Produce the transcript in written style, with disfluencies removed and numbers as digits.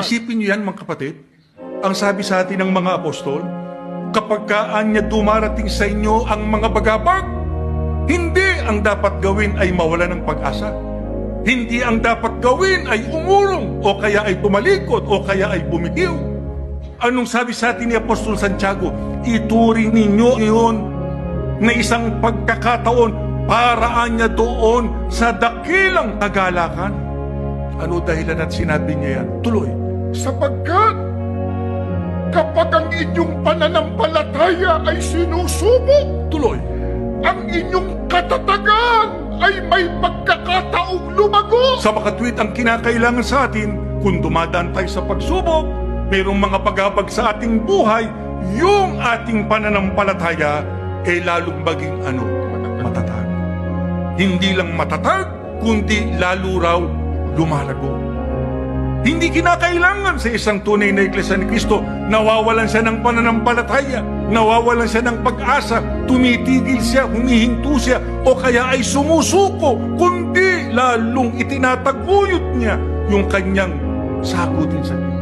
Isipin niyo yan, mga kapatid. Ang sabi sa atin ng mga apostol, kapag kaanya dumarating sa inyo ang mga bagabag, hindi ang dapat gawin ay mawala ng pag-asa. Hindi ang dapat gawin ay umurong, o kaya ay tumalikod, o kaya ay bumitiw. Anong sabi sa atin ni Apostol Santiago? Ituring ninyo iyon na isang pagkakataon para anya doon sa dakilang kagalakan. Ano dahilan at sinabi niya yan? Tuloy. Sapagkat kapag ang inyong pananampalataya ay sinusubok, Tuloy. ang inyong katatagan ay may pagkakataong lumago. Sa makatwid ang kinakailangan sa atin, kung dumadaan tayo sa pagsubok, mayroong mga paghabag sa ating buhay, yung ating pananampalataya ay lalong maging matatag. Hindi lang matatag, kundi lalo raw lumalago. Hindi kinakailangan sa isang tunay na iglesia ni Kristo nawawalan siya ng pananampalataya, nawawalan siya ng pag-asa, tumitigil siya, humihinto siya, o kaya ay sumusuko, kundi lalong itinataguyod niya yung kanyang sagutin sa Diyos.